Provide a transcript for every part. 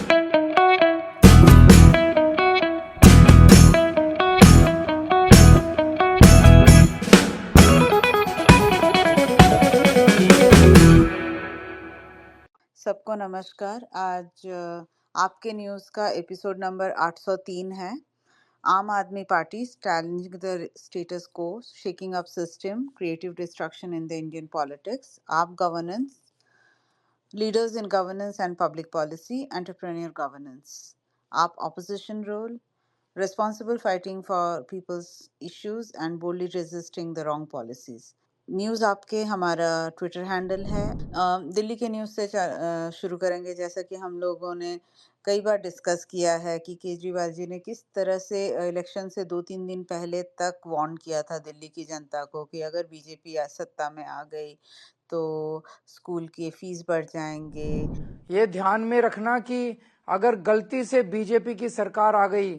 सबको नमस्कार। आज आपके न्यूज़ का एपिसोड नंबर 803 है। Aam Aadmi party challenging the status quo, shaking up system, creative destruction in the Indian politics, AAP governance, leaders in governance and public policy, entrepreneur governance, AAP opposition role, responsible fighting for people's issues and boldly resisting the wrong policies। News आपके हमारा Twitter handle है। दिल्ली के news से शुरू करेंगे। जैसा कि हम लोगों ने कई बार डिस्कस किया है कि केजरीवाल जी ने किस तरह से इलेक्शन से 2-3 दिन पहले तक वार्न किया था दिल्ली की जनता को कि अगर बीजेपी सत्ता में आ गई तो स्कूल की फीस बढ़ जाएंगे। ये ध्यान में रखना कि अगर गलती से बीजेपी की सरकार आ गई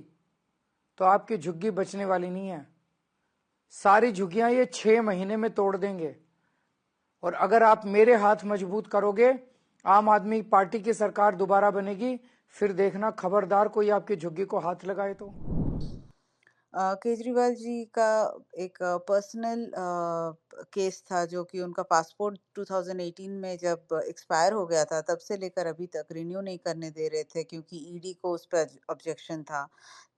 तो आपकी झुग्गी बचने वाली नहीं है। सारी झुग्गियां ये 6 महीने में तोड़ देंगे। और अगर आप मेरे हाथ मजबूत करोगे, आम आदमी पार्टी की सरकार दोबारा बनेगी, फिर देखना खबरदार कोई आपकी झुग्गी को हाथ लगाए तो। केजरीवाल जी का एक पर्सनल केस था जो कि उनका पासपोर्ट 2018 में जब एक्सपायर हो गया था तब से लेकर अभी तक रिन्यू नहीं करने दे रहे थे क्योंकि ईडी को उस पर ऑब्जेक्शन था।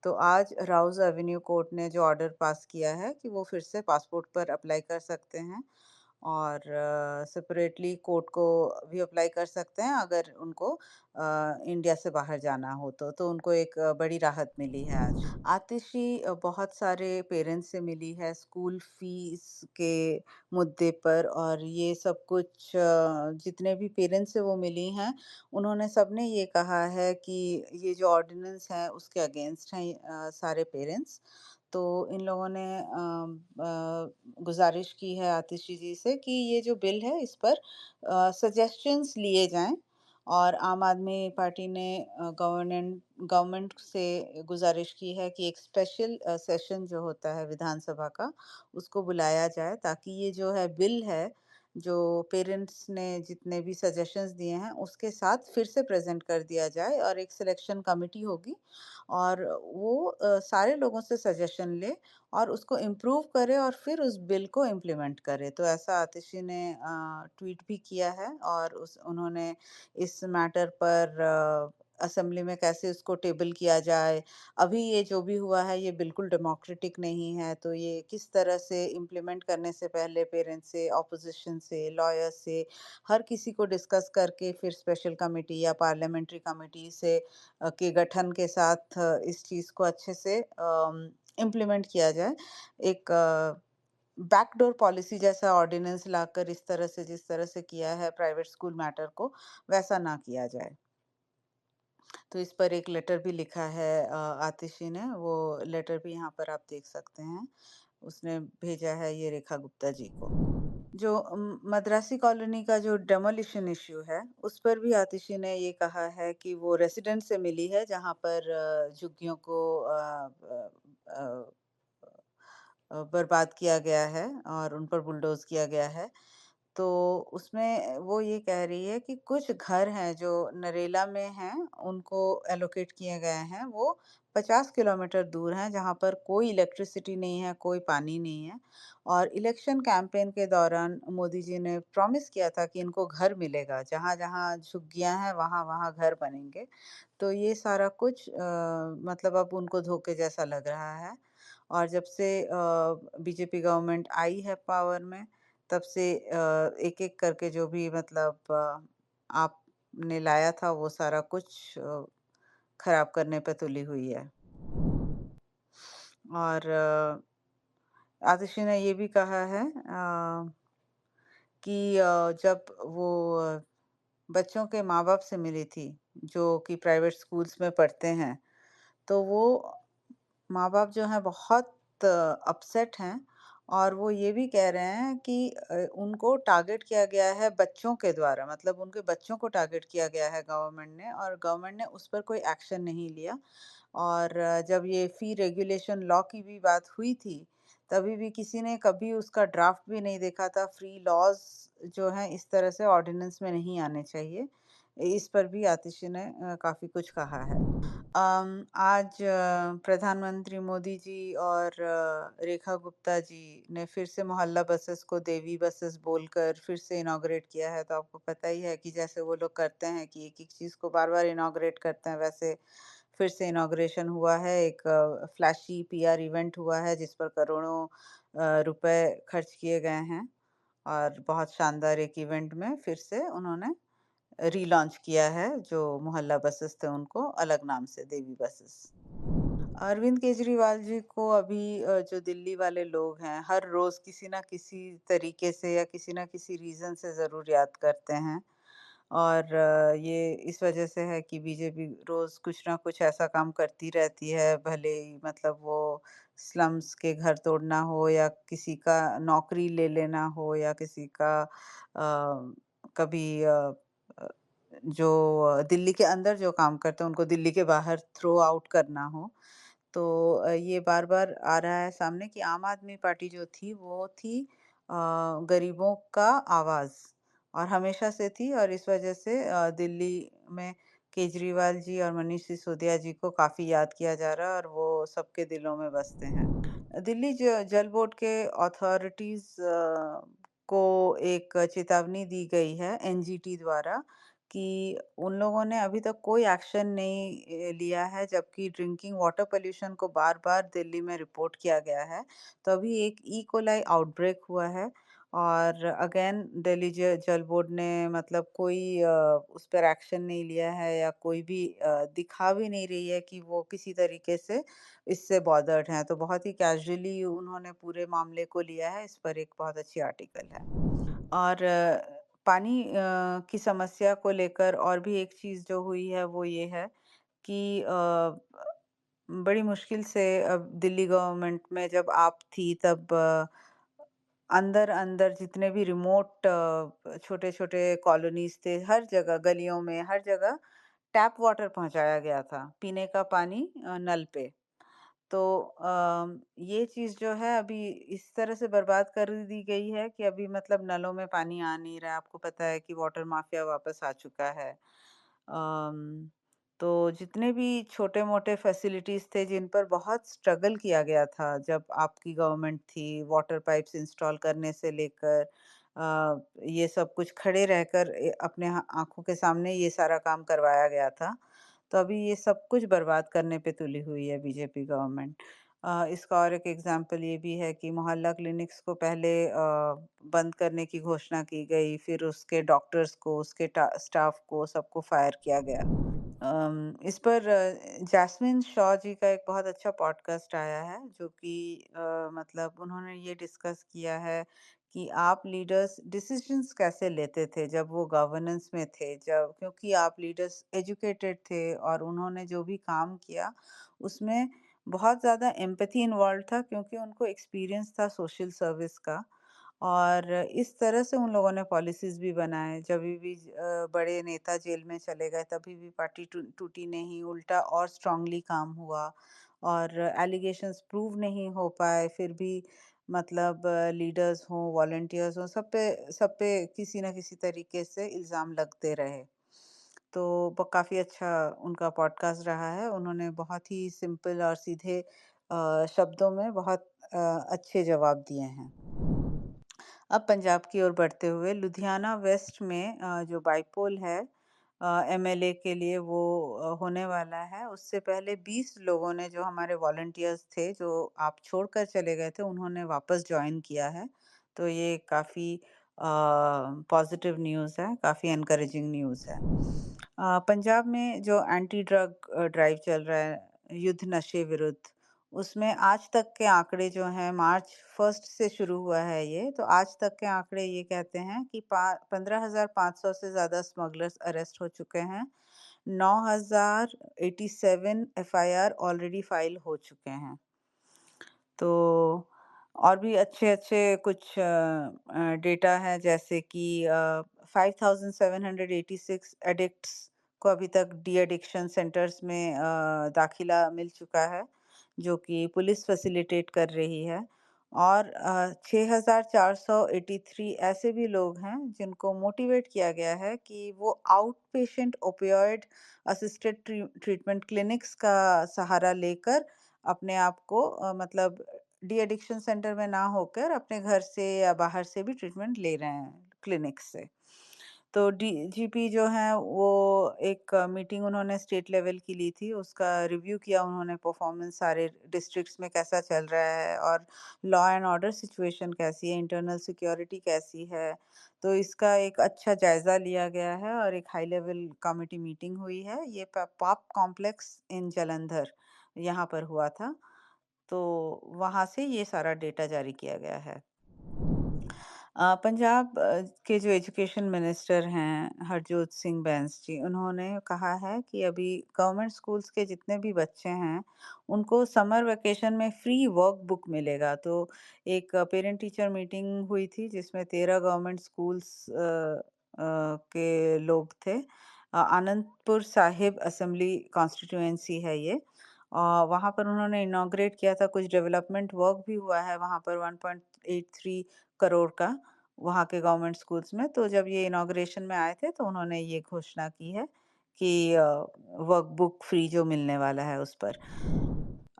तो आज राउज एवेन्यू कोर्ट ने जो ऑर्डर पास किया है कि वो फिर से पासपोर्ट पर अप्लाई कर सकते हैं और सेपरेटली कोर्ट को भी अप्लाई कर सकते हैं अगर उनको इंडिया से बाहर जाना हो तो उनको एक बड़ी राहत मिली है आज। आतिशी बहुत सारे पेरेंट्स से मिली है स्कूल फीस के मुद्दे पर और ये सब कुछ जितने भी पेरेंट्स से वो मिली हैं उन्होंने सबने ये कहा है कि ये जो ऑर्डिनेंस है उसके अगेंस्ट हैं सारे पेरेंट्स। तो इन लोगों ने गुजारिश की है आतिशी जी से कि ये जो बिल है इस पर सजेशंस लिए जाएं और आम आदमी पार्टी ने गवर्नमेंट से गुजारिश की है कि एक स्पेशल सेशन जो होता है विधानसभा का उसको बुलाया जाए ताकि ये जो है बिल है जो पेरेंट्स ने जितने भी सजेशंस दिए हैं उसके साथ फिर से प्रेजेंट कर दिया जाए और एक सिलेक्शन कमेटी होगी और वो सारे लोगों से सजेशन ले और उसको इम्प्रूव करे और फिर उस बिल को इम्प्लीमेंट करे। तो ऐसा आतिशी ने ट्वीट भी किया है और उन्होंने इस मैटर पर असेंबली में कैसे उसको टेबल किया जाए। अभी ये जो भी हुआ है ये बिल्कुल डेमोक्रेटिक नहीं है तो ये किस तरह से इम्प्लीमेंट करने से पहले पेरेंट्स से, ऑपोजिशन से, लॉयर्स से, हर किसी को डिस्कस करके फिर स्पेशल कमेटी या पार्लियामेंट्री कमेटी से के गठन के साथ इस चीज़ को अच्छे से इम्प्लीमेंट किया जाए। एक बैकडोर पॉलिसी जैसा ऑर्डिनेंस लाकर इस तरह से जिस तरह से किया है प्राइवेट स्कूल मैटर को वैसा ना किया जाए। तो इस पर एक लेटर भी लिखा है आतिशी ने, वो लेटर भी यहाँ पर आप देख सकते हैं। उसने भेजा है ये रेखा गुप्ता जी को। जो मद्रासी कॉलोनी का जो डेमोलिशन इश्यू है उस पर भी आतिशी ने ये कहा है कि वो रेसिडेंट से मिली है जहाँ पर झुग्गियों को बर्बाद किया गया है और उन पर बुलडोज किया गया है। तो उसमें वो ये कह रही है कि कुछ घर हैं जो नरेला में हैं, उनको एलोकेट किए गए हैं, वो 50 किलोमीटर दूर हैं, जहाँ पर कोई इलेक्ट्रिसिटी नहीं है, कोई पानी नहीं है। और इलेक्शन कैंपेन के दौरान मोदी जी ने प्रॉमिस किया था कि इनको घर मिलेगा, जहाँ-जहाँ झुग्गियाँ हैं, वहाँ-वहाँ घर बनेंगे। तो ये सारा कुछ मतलब अब उनको धोखे जैसा लग रहा है। और जब से बीजेपी गवर्नमेंट आई है पावर में तब से एक-एक करके जो भी मतलब आपने लाया था वो सारा कुछ खराब करने पे तुली हुई है। और आतिशी ने ये भी कहा है कि जब वो बच्चों के माँ-बाप से मिली थी, जो कि प्राइवेट स्कूल्स में पढ़ते हैं, तो वो माँ-बाप जो हैं बहुत अपसेट हैं और वो ये भी कह रहे हैं कि उनको टारगेट किया गया है बच्चों के द्वारा, मतलब उनके बच्चों को टारगेट किया गया है गवर्नमेंट ने और गवर्नमेंट ने उस पर कोई एक्शन नहीं लिया। और जब ये फ़ी रेगुलेशन लॉ की भी बात हुई थी, तभी भी किसी ने कभी उसका ड्राफ्ट भी नहीं देखा था। फ्री लॉज़ जो हैं इस तरह से ऑर्डिनेंस में नहीं आने चाहिए। इस पर भी आतिशी ने काफ़ी कुछ कहा है। आज प्रधानमंत्री मोदी जी और रेखा गुप्ता जी ने फिर से मोहल्ला बसेस को देवी बसेस बोलकर फिर से इनॉग्रेट किया है। तो आपको पता ही है कि जैसे वो लोग करते हैं कि एक-एक चीज़ को बार-बार इनॉग्रेट करते हैं, वैसे फिर से इनॉग्रेशन हुआ है। एक फ्लैशी पीआर इवेंट हुआ है जिस पर करोड़ों रुपए खर्च किए गए हैं और बहुत शानदार एक इवेंट में फिर से उन्होंने रीलॉन्च किया है, जो मोहल्ला बसेस थे उनको अलग नाम से देवी बसेस। अरविंद केजरीवाल जी को अभी जो दिल्ली वाले लोग हैं, हर रोज़ किसी न किसी तरीके से या किसी न किसी रीज़न से ज़रूर याद करते हैं। और ये इस वजह से है कि बीजेपी रोज़ कुछ ना कुछ ऐसा काम करती रहती है, भले ही मतलब वो स्लम्स के घर तोड़ना हो या किसी का नौकरी ले लेना हो या किसी का कभी अ, जो दिल्ली के अंदर जो काम करते हैं, उनको दिल्ली के बाहर थ्रो आउट करना हो। तो ये बार-बार आ रहा है सामने कि आम आदमी पार्टी जो थी वो थी गरीबों का आवाज़ और हमेशा से थी और इस वजह से दिल्ली में केजरीवाल जी और मनीष सिसोदिया जी को काफ़ी याद किया जा रहा है और वो सबके दिलों में बसते हैं। दिल्ली जल बोर्ड के अथॉरिटीज़ को एक चेतावनी दी गई है एनजीटी द्वारा कि उन लोगों ने अभी तक कोई एक्शन नहीं लिया है, जबकि ड्रिंकिंग वाटर पॉल्यूशन को बार-बार दिल्ली में रिपोर्ट किया गया है। तो अभी एक ई कोलाई आउटब्रेक हुआ है और अगेन दिल्ली जल बोर्ड ने मतलब कोई उस पर एक्शन नहीं लिया है या कोई भी दिखा भी नहीं रही है कि वो किसी तरीके से इससे बॉदर्ड हैं। तो बहुत ही कैजुअली उन्होंने पूरे मामले को लिया है। इस पर एक बहुत अच्छी आर्टिकल है। और पानी की समस्या को लेकर और भी एक चीज़ जो हुई है वो ये है कि बड़ी मुश्किल से अब दिल्ली गवर्नमेंट में जब आप थी तब अंदर-अंदर जितने भी रिमोट छोटे-छोटे कॉलोनीज़ थे, हर जगह गलियों में, हर जगह टैप वाटर पहुँचाया गया था, पीने का पानी नल पे। तो ये चीज़ जो है अभी इस तरह से बर्बाद कर दी गई है कि अभी मतलब नलों में पानी आ नहीं रहा है। आपको पता है कि वाटर माफिया वापस आ चुका है। अम, तो जितने भी छोटे-मोटे फैसिलिटीज़ थे जिन पर बहुत स्ट्रगल किया गया था जब आपकी गवर्नमेंट थी, वाटर पाइप्स इंस्टॉल करने से लेकर ये सब कुछ खड़े रहकर अपने आँखों के सामने ये सारा काम करवाया गया था। तो अभी ये सब कुछ बर्बाद करने पे तुली हुई है बीजेपी गवर्नमेंट। इसका और एक एग्जांपल ये भी है कि मोहल्ला क्लिनिक्स को पहले बंद करने की घोषणा की गई, फिर उसके डॉक्टर्स को, उसके स्टाफ को, सबको फायर किया गया। इस पर जैस्मिन शॉ जी का एक बहुत अच्छा पॉडकास्ट आया है जो कि मतलब उन्होंने ये डिस्कस किया है कि आप लीडर्स डिसीजंस कैसे लेते थे जब वो गवर्नेंस में थे, जब क्योंकि आप लीडर्स एजुकेटेड थे और उन्होंने जो भी काम किया उसमें बहुत ज़्यादा एम्पैथी इन्वॉल्व था क्योंकि उनको एक्सपीरियंस था सोशल सर्विस का। और इस तरह से उन लोगों ने पॉलिसीज़ भी बनाए, जभी भी बड़े नेता जेल में चले गए, तभी भी पार्टी टूटी नहीं, उल्टा और स्ट्रांगली काम हुआ और एलिगेशंस प्रूव नहीं हो पाए, फिर भी मतलब लीडर्स हों, वॉलंटियर्स हों, सब पे किसी न किसी तरीके से इल्ज़ाम लगते रहे। तो ब काफ़ी अच्छा उनका पॉडकास्ट रहा है। उन्होंने बहुत ही सिंपल और सीधे शब्दों में बहुत अच्छे जवाब दिए हैं। अब पंजाब की ओर बढ़ते हुए लुधियाना वेस्ट में जो बाइपोल है एमएलए के लिए वो होने वाला है। उससे पहले 20 लोगों ने जो हमारे वॉलंटियर्स थे जो आप छोड़कर चले गए थे उन्होंने वापस ज्वाइन किया है। तो ये काफ़ी पॉजिटिव न्यूज़ है, काफ़ी एनकरेजिंग न्यूज़ है। पंजाब में जो एंटी ड्रग ड्राइव चल रहा है युद्ध नशे विरुद्ध, उसमें आज तक के आंकड़े जो हैं मार्च 1 से शुरू हुआ है ये, तो आज तक के आंकड़े ये कहते हैं कि 15,500 से ज़्यादा स्मगलर्स अरेस्ट हो चुके हैं। 9,087 एफआईआर ऑलरेडी फाइल हो चुके हैं। तो और भी अच्छे-अच्छे कुछ डेटा है जैसे कि 5,786 एडिक्ट्स को अभी तक डी एडिक्शन सेंटर्स में दाखिला मिल चुका है, जो कि पुलिस फैसिलिटेट कर रही है। और 6,483 ऐसे भी लोग हैं जिनको मोटिवेट किया गया है कि वो out patient opioid assisted treatment clinics का सहारा लेकर अपने आप को मतलब डी एडिक्शन सेंटर में ना होकर अपने घर से या बाहर से भी ट्रीटमेंट ले रहे हैं क्लिनिक से। तो डीजीपी जो हैं वो एक मीटिंग उन्होंने स्टेट लेवल की ली थी, उसका रिव्यू किया उन्होंने परफॉर्मेंस सारे डिस्ट्रिक्ट्स में कैसा चल रहा है और लॉ एंड ऑर्डर सिचुएशन कैसी है, इंटरनल सिक्योरिटी कैसी है। तो इसका एक अच्छा जायज़ा लिया गया है और एक हाई लेवल कमिटी मीटिंग हुई है। ये पॉप कॉम्प्लेक्स इन जालंधर यहाँ पर हुआ था। तो वहाँ से ये सारा डेटा जारी किया गया है। पंजाब के जो एजुकेशन मिनिस्टर हैं हरजोत सिंह बैंस जी, उन्होंने कहा है कि अभी गवर्नमेंट स्कूल्स के जितने भी बच्चे हैं, उनको समर वेकेशन में फ्री वर्क बुक मिलेगा। तो एक पेरेंट टीचर मीटिंग हुई थी जिसमें 13 गवर्नमेंट स्कूल्स के लोग थे। आनंदपुर साहिब असेंबली कॉन्स्टिट्यूएंसी है ये। वहाँ पर उन्होंने इनॉग्रेट किया था, कुछ डेवलपमेंट वर्क भी हुआ है वहाँ पर 1.83 करोड़ का वहाँ के गवर्नमेंट स्कूल्स में। तो जब ये इनॉग्रेशन में आए थे तो उन्होंने ये घोषणा की है कि वर्क बुक फ्री जो मिलने वाला है उस पर।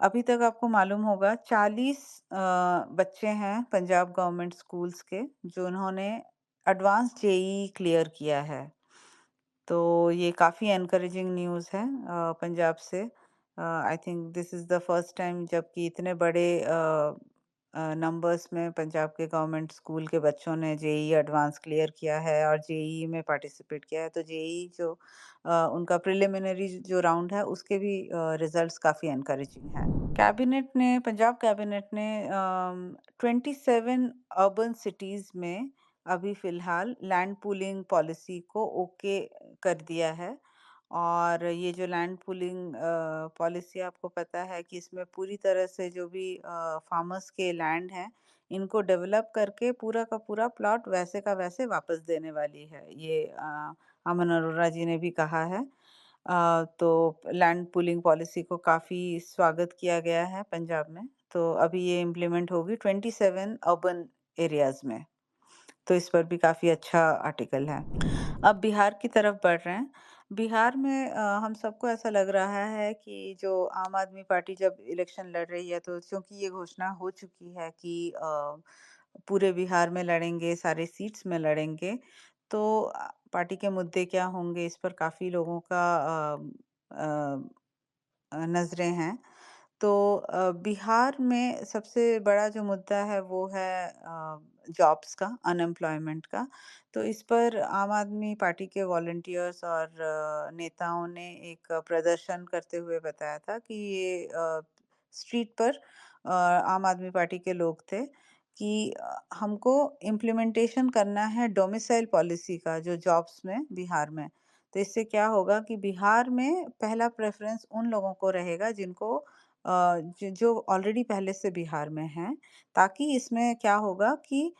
अभी तक आपको मालूम होगा 40 बच्चे हैं पंजाब गवर्नमेंट स्कूल्स के जो उन्होंने एडवांस जेईई क्लियर किया है। तो ये काफ़ी एनकरेजिंग न्यूज़ है पंजाब से। I think this is the first time जबकि इतने बड़े नंबर्स में पंजाब के गवर्नमेंट स्कूल के बच्चों ने जेईई एडवांस क्लियर किया है और जेईई में पार्टिसिपेट किया है। तो जेईई जो उनका प्रिलिमिनरी जो राउंड है उसके भी रिजल्ट्स काफ़ी एनकरेजिंग हैं। कैबिनेट ने पंजाब कैबिनेट ने 27 अर्बन सिटीज़ में अभी फ़िलहाल लैंड पूलिंग पॉलिसी को ओके कर दिया है। और ये जो लैंड पूलिंग पॉलिसी आपको पता है कि इसमें पूरी तरह से जो भी फार्मर्स के लैंड हैं, इनको डेवलप करके पूरा का पूरा प्लॉट वैसे का वैसे वापस देने वाली है। ये अमन अरोड़ा जी ने भी कहा है। तो लैंड पूलिंग पॉलिसी को काफ़ी स्वागत किया गया है पंजाब में। तो अभी ये इम्प्लीमेंट होगी 27 अर्बन एरियाज़ में। तो इस पर भी काफ़ी अच्छा आर्टिकल है। अब बिहार की तरफ बढ़ रहे हैं। बिहार में हम सबको ऐसा लग रहा है कि जो आम आदमी पार्टी जब इलेक्शन लड़ रही है तो चूँकि ये घोषणा हो चुकी है कि पूरे बिहार में लड़ेंगे, सारे सीट्स में लड़ेंगे, तो पार्टी के मुद्दे क्या होंगे इस पर काफ़ी लोगों का अ नज़रें हैं। तो बिहार में सबसे बड़ा जो मुद्दा है वो है जॉब्स का, अनएम्प्लॉयमेंट का। तो इस पर आम आदमी पार्टी के वॉलंटियर्स और नेताओं ने एक प्रदर्शन करते हुए बताया था कि ये स्ट्रीट पर आम आदमी पार्टी के लोग थे कि हमको इम्प्लीमेंटेशन करना है डोमिसाइल पॉलिसी का जो जॉब्स में बिहार में। तो इससे क्या होगा कि बिहार में पहला प्रेफ़रेंस उन लोगों को रहेगा जिनको जो ऑलरेडी पहले से बिहार में हैं, ताकि इसमें क्या होगा कि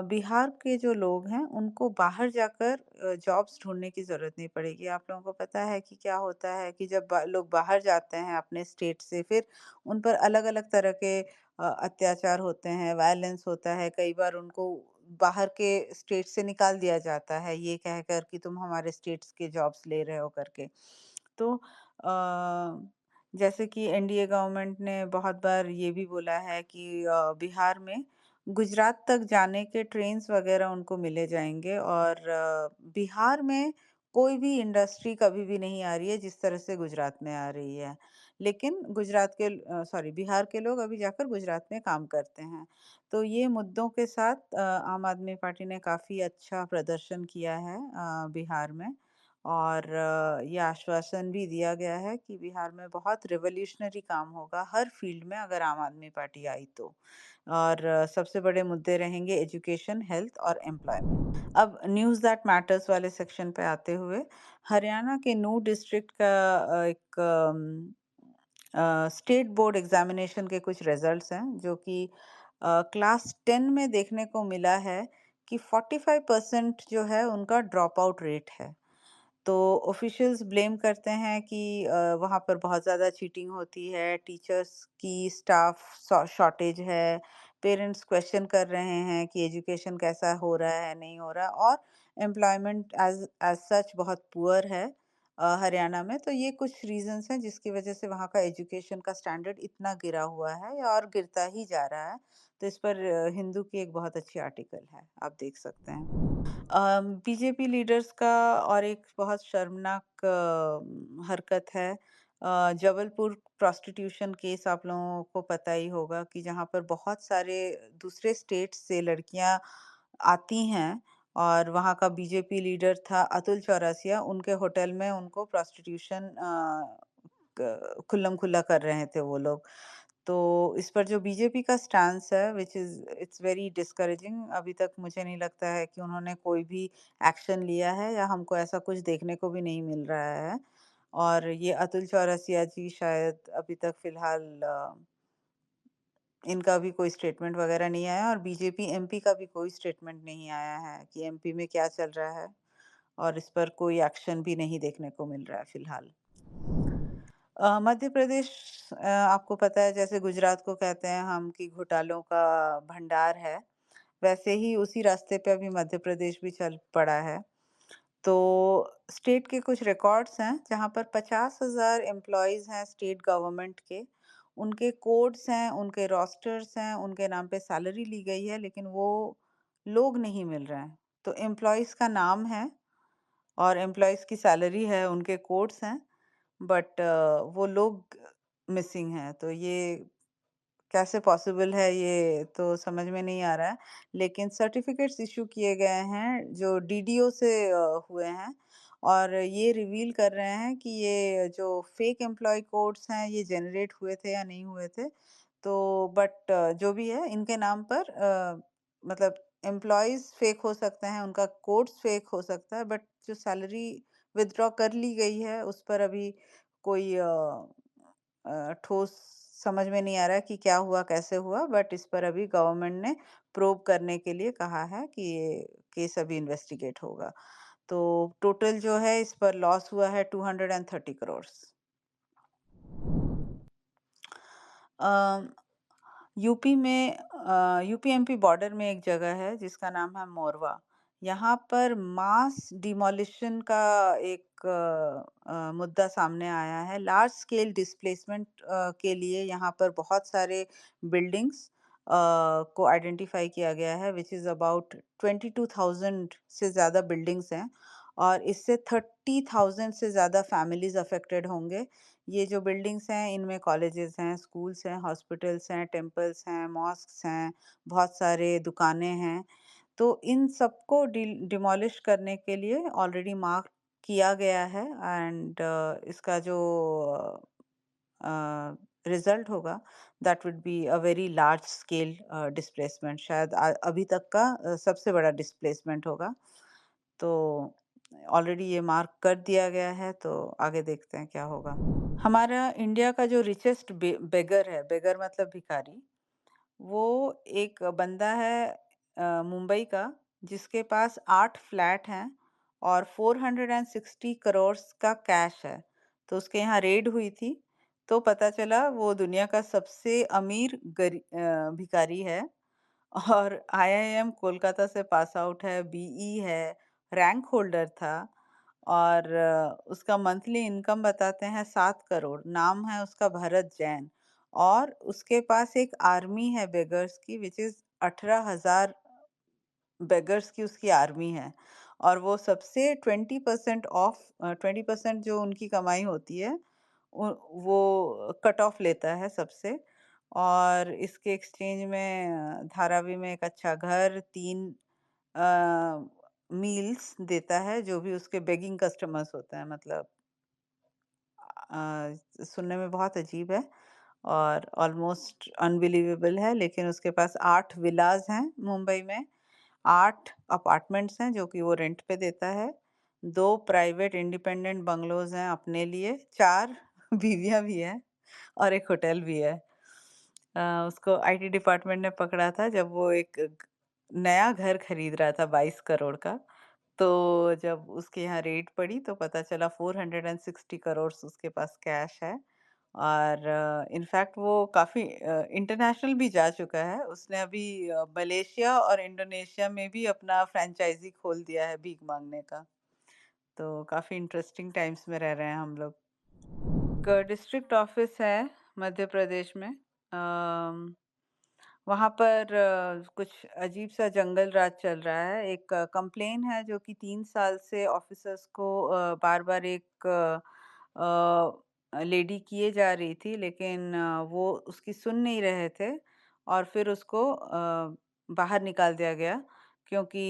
बिहार के जो लोग हैं, उनको बाहर जाकर जॉब्स ढूँढने की ज़रूरत नहीं पड़ेगी। आप लोगों को पता है कि क्या होता है कि जब लोग बाहर जाते हैं अपने स्टेट से, फिर उन पर अलग-अलग तरह के अत्याचार होते हैं, वायलेंस होता है, कई बार उनको बाहर के स्टेट से निकाल दिया जाता है, ये कहकर कि तुम हमारे स्टेट्स के जॉब्स ले रहे हो करके। तो जैसे कि एनडीए गवर्नमेंट ने बहुत बार ये भी बोला है कि बिहार में गुजरात तक जाने के ट्रेन्स वगैरह उनको मिले जाएँगे और बिहार में कोई भी इंडस्ट्री कभी भी नहीं आ रही है जिस तरह से गुजरात में आ रही है। लेकिन बिहार के लोग अभी जाकर गुजरात में काम करते हैं। तो ये मुद्दों के साथ आम आदमी पार्टी ने काफ़ी अच्छा प्रदर्शन किया है बिहार में। और ये आश्वासन भी दिया गया है कि बिहार में बहुत रिवॉल्यूशनरी काम होगा हर फील्ड में अगर आम आदमी पार्टी आई तो। और सबसे बड़े मुद्दे रहेंगे एजुकेशन, हेल्थ और एम्प्लॉयमेंट। अब न्यूज़ दैट मैटर्स वाले सेक्शन पे आते हुए, हरियाणा के नूह डिस्ट्रिक्ट का एक स्टेट बोर्ड एग्जामिनेशन के कुछ रिजल्ट्स हैं जो कि क्लास 10 में देखने को मिला है कि 45% जो है उनका ड्रॉप आउट रेट है। तो ऑफिशियल्स ब्लेम करते हैं कि वहाँ पर बहुत ज़्यादा चीटिंग होती है, टीचर्स की स्टाफ शॉर्टेज है, पेरेंट्स क्वेश्चन कर रहे हैं कि एजुकेशन कैसा हो रहा है, नहीं हो रहा, और एम्प्लॉयमेंट एज़ एज़ सच बहुत पुअर है हरियाणा में। तो ये कुछ रीज़न्स हैं जिसकी वज़ह से वहाँ का एजुकेशन का स्टैंडर्ड इतना गिरा हुआ है या और गिरता ही जा रहा है। तो इस पर हिंदू की एक बहुत अच्छी आर्टिकल है, आप देख सकते हैं। बीजेपी लीडर्स का और एक बहुत शर्मनाक हरकत है। जबलपुर प्रोस्टिट्यूशन केस आप लोगों को पता ही होगा कि जहाँ पर बहुत सारे दूसरे स्टेट से लड़कियां आती हैं, और वहाँ का बीजेपी लीडर था अतुल चौरसिया, उनके होटल में उनको प्रोस्टिट्यूशन खुल्लम खुल्ला कर रहे थे वो लोग। तो इस पर जो बीजेपी का स्टैंस है, which is it's very discouraging. अभी तक मुझे नहीं लगता है कि उन्होंने कोई भी एक्शन लिया है, या हमको ऐसा कुछ देखने को भी नहीं मिल रहा है। और ये अतुल चौरसिया जी शायद अभी तक फ़िलहाल इनका भी कोई स्टेटमेंट वग़ैरह नहीं आया, और बीजेपी एमपी का भी कोई स्टेटमेंट नहीं आया है कि एमपी में क्या चल रहा है, और इस पर कोई एक्शन भी नहीं देखने को मिल रहा है फ़िलहाल। मध्य प्रदेश, आपको पता है जैसे गुजरात को कहते हैं हम कि घोटालों का भंडार है, वैसे ही उसी रास्ते पे अभी मध्य प्रदेश भी चल पड़ा है। तो स्टेट के कुछ रिकॉर्ड्स हैं जहाँ पर 50,000 एम्प्लॉइज़ हैं स्टेट गवर्नमेंट के। उनके कोड्स हैं, उनके रोस्टर्स हैं, उनके नाम पे सैलरी ली गई है, लेकिन वो लोग नहीं मिल रहे हैं। तो एम्प्लॉइज़ का नाम है और एम्प्लॉइज़ की सैलरी है, उनके कोड्स हैं, बट वो लोग मिसिंग हैं। तो ये कैसे पॉसिबल है, ये तो समझ में नहीं आ रहा है। लेकिन सर्टिफिकेट्स इशू किए गए हैं जो डीडीओ से हुए हैं, और ये रिवील कर रहे हैं कि ये जो फेक एम्प्लॉय कोड्स हैं ये जनरेट हुए थे या नहीं हुए थे। तो बट जो भी है इनके नाम पर मतलब एम्प्लॉइज फेक हो सकते हैं, उनका कोड्स फेक हो सकता है, बट जो सैलरी विथड्रॉ कर ली गई है उस पर अभी कोई ठोस समझ में नहीं आ रहा है कि क्या हुआ, कैसे हुआ, बट इस पर अभी गवर्नमेंट ने प्रोब करने के लिए कहा है कि ये केस अभी इन्वेस्टिगेट होगा। तो टोटल जो है इस पर लॉस हुआ है 230 करोड़। यूपी में यूपी एमपी बॉर्डर में एक जगह है जिसका नाम है मोरवा। यहाँ पर मास डिमोलिशन का एक मुद्दा सामने आया है। लार्ज स्केल डिस्प्लेसमेंट के लिए यहाँ पर बहुत सारे बिल्डिंग्स को आइडेंटिफाई किया गया है, विच इज़ अबाउट 22,000 से ज़्यादा बिल्डिंग्स हैं, और इससे 30,000 से ज़्यादा फैमिलीज अफेक्टेड होंगे। ये जो बिल्डिंग्स हैं इनमें कॉलेजेस हैं, स्कूल्स हैं, हॉस्पिटल्स हैं, टेम्पल्स हैं, मॉस्क्स हैं, बहुत सारे दुकानें हैं। तो इन सबको डिमोलिश करने के लिए ऑलरेडी मार्क किया गया है, एंड इसका जो रिजल्ट होगा that would be a very large scale displacement, शायद अभी तक का सबसे बड़ा डिस्प्लेसमेंट होगा। तो ऑलरेडी ये मार्क कर दिया गया है, तो आगे देखते हैं क्या होगा। हमारा इंडिया का जो रिचेस्ट बेगर है, बेगर मतलब भिखारी, वो एक बंदा है मुंबई का, जिसके पास 8 फ्लैट हैं और 460 करोड़ का कैश है। तो उसके यहाँ रेड हुई थी, तो पता चला वो दुनिया का सबसे अमीर भिखारी है, और आईआईएम कोलकाता से पास आउट है, बीई है, रैंक होल्डर था, और उसका मंथली इनकम बताते हैं 7 करोड़। नाम है उसका भरत जैन, और उसके पास एक आर्मी है बेगर्स की, विच इज़ 18,000 बेगर्स की उसकी आर्मी है, और वो सबसे 20% ऑफ 20% जो उनकी कमाई होती है वो कट ऑफ लेता है सबसे, और इसके एक्सचेंज में धारावी में एक अच्छा घर, 3 मील्स देता है जो भी उसके बेगिंग कस्टमर्स होते हैं, मतलब सुनने में बहुत अजीब है और ऑलमोस्ट अनबिलीवेबल है, लेकिन उसके पास 8 विलाज हैं मुंबई में, 8 अपार्टमेंट्स हैं जो कि वो रेंट पे देता है, 2 प्राइवेट इंडिपेंडेंट बंगलोज़ हैं अपने लिए, 4 बीवियाँ भी हैं, और एक होटल भी है। उसको आईटी डिपार्टमेंट ने पकड़ा था जब वो एक नया घर खरीद रहा था 22 करोड़ का। तो जब उसके यहाँ रेड पड़ी तो पता चला 460 करोड़ उसके पास कैश है, और इनफैक्ट वो काफ़ी इंटरनेशनल भी जा चुका है। उसने अभी मलेशिया और इंडोनेशिया में भी अपना फ्रैंचाइज़ी खोल दिया है भीख माँगने का। तो काफ़ी इंटरेस्टिंग टाइम्स में रह रहे हैं हम लोग। एक डिस्ट्रिक्ट ऑफिस है मध्य प्रदेश में। वहाँ पर कुछ अजीब-सा जंगल राज चल रहा है। एक कंप्लेन है जो कि 3 साल से ऑफ़िसर्स को बार-बार एक लेडी किए जा रही थी, लेकिन वो उसकी सुन नहीं रहे थे और फिर उसको बाहर निकाल दिया गया क्योंकि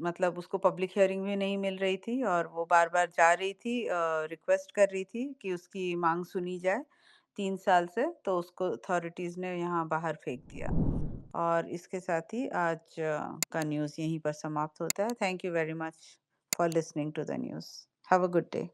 मतलब उसको पब्लिक हियरिंग भी नहीं मिल रही थी और वो बार-बार जा रही थी, रिक्वेस्ट कर रही थी कि उसकी माँग सुनी जाए 3 साल से, तो उसको अथॉरिटीज़ ने यहाँ बाहर फेंक दिया। और इसके साथ ही आज का न्यूज़ यहीं पर समाप्त होता है। Thank you very much for listening to the news. Have a good day.